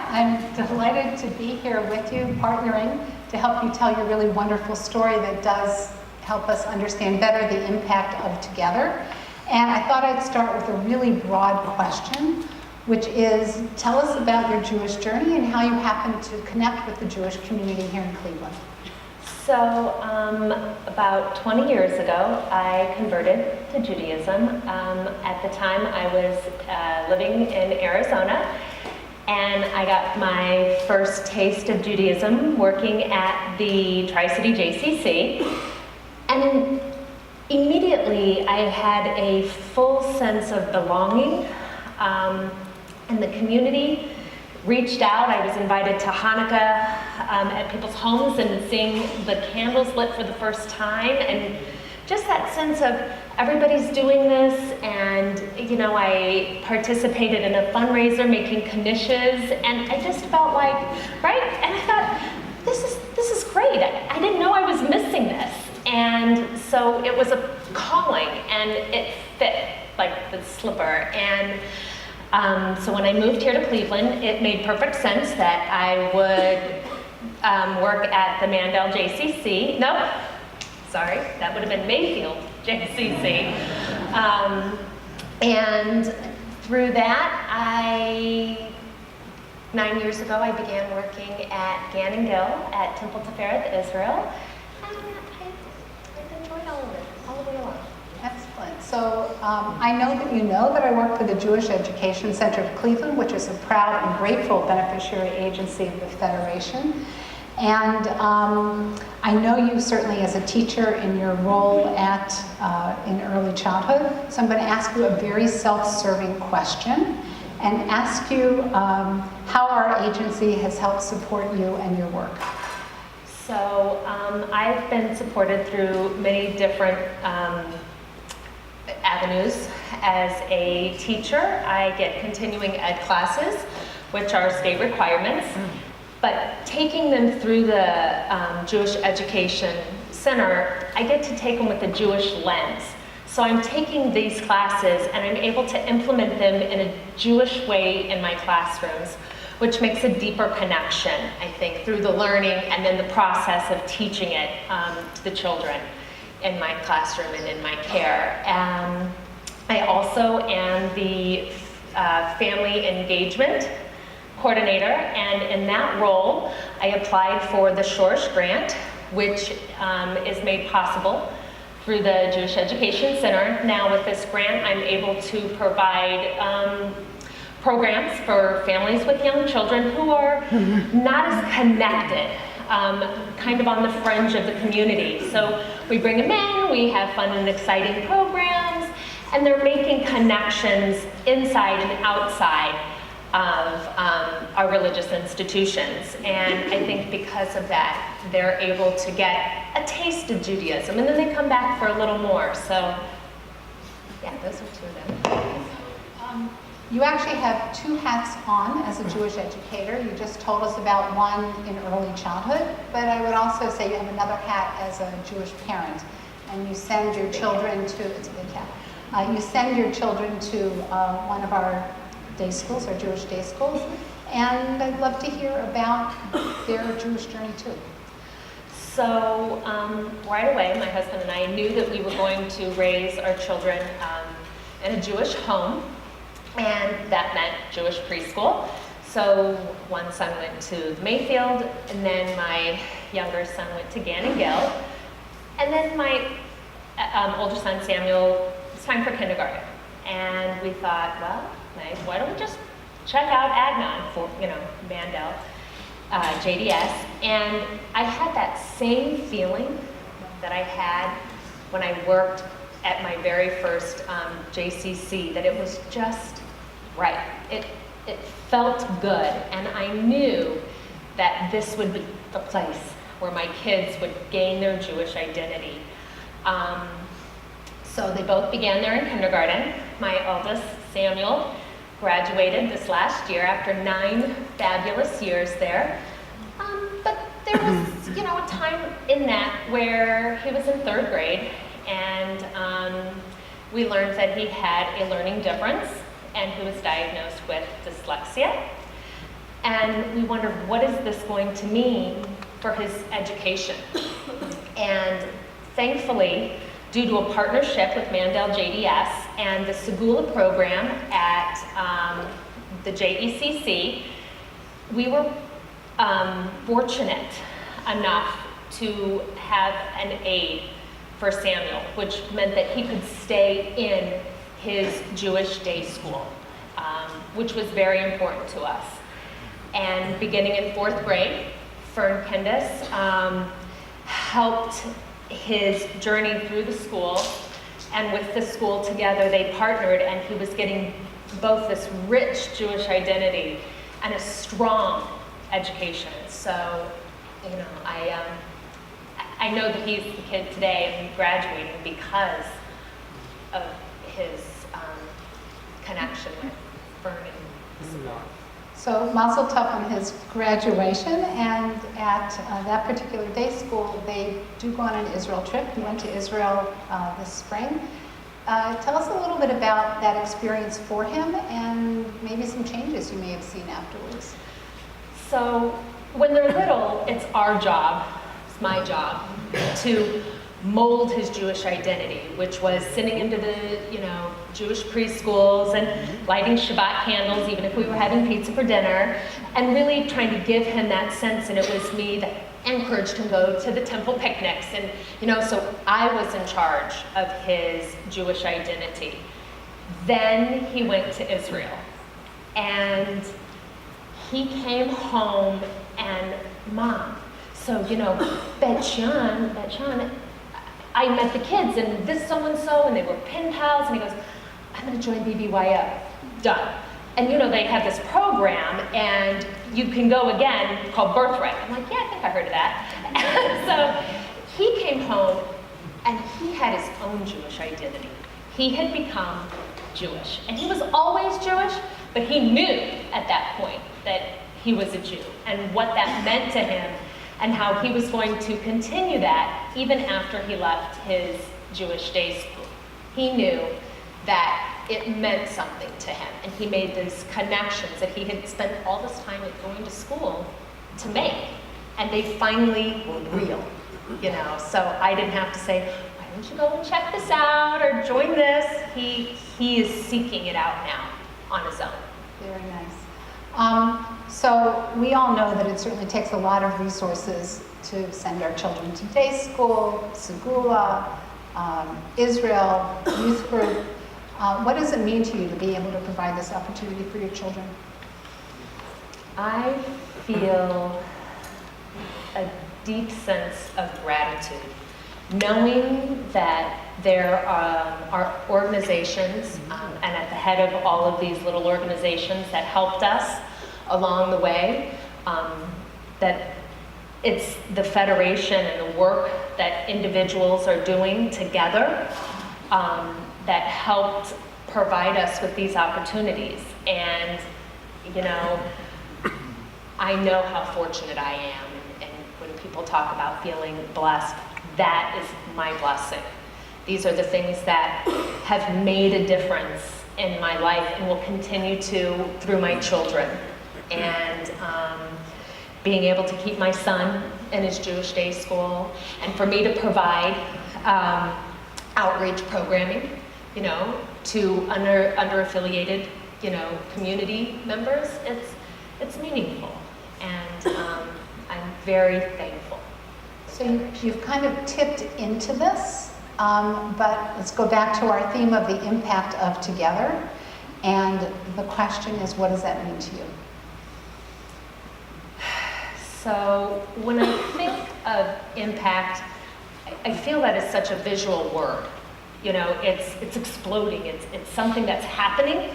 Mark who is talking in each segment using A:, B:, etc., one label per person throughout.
A: I'm delighted to be here with you, partnering to help you tell your really wonderful story that does help us understand better the impact of Together. And I thought I'd start with a really broad question, which is, tell us about your Jewish journey and how you happened to connect with the Jewish community here in Cleveland.
B: So about 20 years ago, I converted to Judaism. At the time, I was living in Arizona, and I got my first taste of Judaism working at the Tri-City JCC. And immediately, I had a full sense of belonging in the community. Reached out, I was invited to Hanukkah at people's homes and seeing the candles lit for the first time, and just that sense of everybody's doing this, and I participated in a fundraiser making knishes, and I just felt like, right? And I thought, this is great. I didn't know I was missing this. And so it was a calling, and it fit like the slipper. And so when I moved here to Cleveland, it made perfect sense that I would work at the Mandel JCC. Nope, sorry, that would have been Mayfield JCC. And through that, 9 years ago, I began working at Gan & Gill at Temple Tifereth Israel. And I've enjoyed all of it, all the way along.
A: Excellent. So I know that I work for the Jewish Education Center of Cleveland, which is a proud and grateful beneficiary agency of the Federation. And I know you certainly as a teacher in your role in early childhood. So I'm going to ask you a very self-serving question and ask you how our agency has helped support you and your work.
B: So I've been supported through many different avenues. As a teacher, I get continuing ed classes, which are state requirements, but taking them through the Jewish Education Center, I get to take them with a Jewish lens. So I'm taking these classes and I'm able to implement them in a Jewish way in my classrooms, which makes a deeper connection, I think, through the learning and then the process of teaching it to the children in my classroom and in my care. I also am the family engagement coordinator, and in that role, I applied for the Shorsh grant, which is made possible through the Jewish Education Center. Now with this grant, I'm able to provide programs for families with young children who are not as connected, kind of on the fringe of the community. So we bring them in, we have fun and exciting programs, and they're making connections inside and outside of our religious institutions. And I think because of that, they're able to get a taste of Judaism, and then they come back for a little more. So yeah, those are two of them.
A: You actually have two hats on as a Jewish educator. You just told us about one in early childhood, but I would also say you have another hat as a Jewish parent, and you send your children to, it's a big hat, you send your children to one of our day schools, our Jewish day schools, and I'd love to hear about their Jewish journey too.
B: So right away, my husband and I knew that we were going to raise our children in a Jewish home, and that meant Jewish preschool. So one son went to Mayfield, and then my younger son went to Gan & Gill, and then my older son Samuel, it's time for kindergarten. And we thought, well, nice, why don't we just check out Agnon for, Mandel, JDS. And I had that same feeling that I had when I worked at my very first JCC, that it was just right. It felt good, and I knew that this would be the place where my kids would gain their Jewish identity. So they both began there in kindergarten. My eldest, Samuel, graduated this last year after 9 fabulous years there. But there was, a time in that where he was in 3rd grade, and we learned that he had a learning difference and he was diagnosed with dyslexia. And we wondered, what is this going to mean for his education? And thankfully, due to a partnership with Mandel JDS and the Segula program at the JECC, we were fortunate enough to have an aide for Samuel, which meant that he could stay in his Jewish day school, which was very important to us. And beginning in 4th grade, Fern Kendis helped his journey through the school, and with the school together they partnered, and he was getting both this rich Jewish identity and a strong education. So, you know, I know that he's the kid today and graduating because of his connection with Fern and Segula.
A: So Mazel Tov on his graduation, and at that particular day school, they do go on an Israel trip. He went to Israel this spring. Tell us a little bit about that experience for him and maybe some changes you may have seen afterwards.
B: So when they're little, it's our job, it's my job, to mold his Jewish identity, which was sitting into the, you know, Jewish preschools and lighting Shabbat candles, even if we were having pizza for dinner, and really trying to give him that sense. And it was me that encouraged him to go to the temple picnics. And, you know, so I was in charge of his Jewish identity. Then he went to Israel, and he came home and, Mom, so, you know, Bet Shean, I met the kids, and this so-and-so, and they were pen pals, and he goes, I'm gonna join BBYO. Done. And you know, they have this program, and you can go again, called Birthright. I'm like, yeah, I think I heard of that. So he came home, and he had his own Jewish identity. He had become Jewish, and he was always Jewish, but he knew at that point that he was a Jew, and what that meant to him, and how he was going to continue that even after he left his Jewish day school. He knew that it meant something to him, and he made these connections that he had spent all this time at going to school to make, and they finally were real, you know. So I didn't have to say, why don't you go and check this out or join this? He is seeking it out now on his own.
A: Very nice. So we all know that it certainly takes a lot of resources to send our children to day school, Segula, Israel, youth group. What does it mean to you to be able to provide this opportunity for your children?
B: I feel a deep sense of gratitude, knowing that there are organizations, and at the head of all of these little organizations that helped us along the way, that it's the Federation and the work that individuals are doing together that helped provide us with these opportunities. And, you know, I know how fortunate I am, and when people talk about feeling blessed, that is my blessing. These are the things that have made a difference in my life and will continue to through my children. And being able to keep my son in his Jewish day school, and for me to provide outreach programming, you know, to under-affiliated, you know, community members, it's meaningful, and I'm very thankful.
A: So you've kind of tipped into this, but let's go back to our theme of the impact of together. And the question is, what does that mean to you?
B: So when I think of impact, I feel that is such a visual word. You know, it's exploding. It's something that's happening.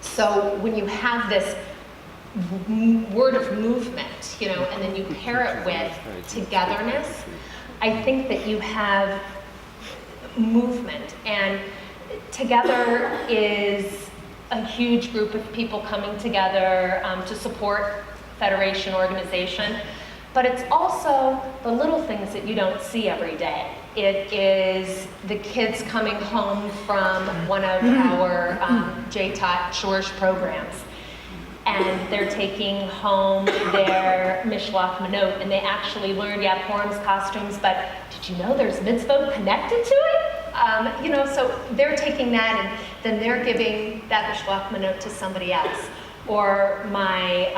B: So when you have this word of movement, you know, and then you pair it with togetherness, I think that you have movement. And together is a huge group of people coming together to support Federation organization, but it's also the little things that you don't see every day. It is the kids coming home from one of our JTOT Shorish programs, and they're taking home their Mishloach Manot, and they actually learned, yeah, Purim's costumes, but did you know there's mitzvot connected to it? You know, so they're taking that and then they're giving that Mishloach Manot to somebody else. Or my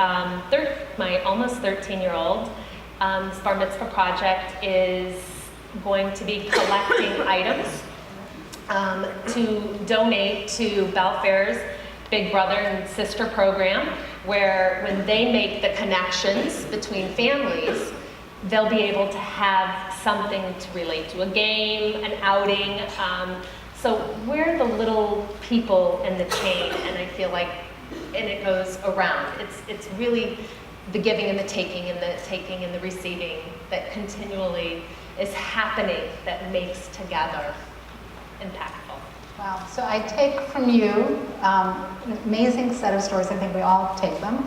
B: almost 13-year-old bar mitzvah project is going to be collecting items to donate to Belfair's Big Brother and Sister program, where when they make the connections between families, they'll be able to have something to relate to, a game, an outing. So we're the little people in the chain, and I feel like, and it goes around. It's really the giving and the taking and the receiving that continually is happening that makes together impactful.
A: Wow, so I take from you an amazing set of stories. I think we all take them.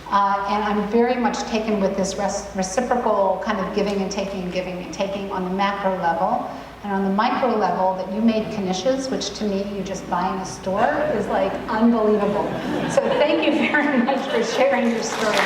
A: And I'm very much taken with this reciprocal kind of giving and taking on the macro level. And on the micro level, that you made knishes, which to me you just buy in a store, is like unbelievable. So thank you very much for sharing your story.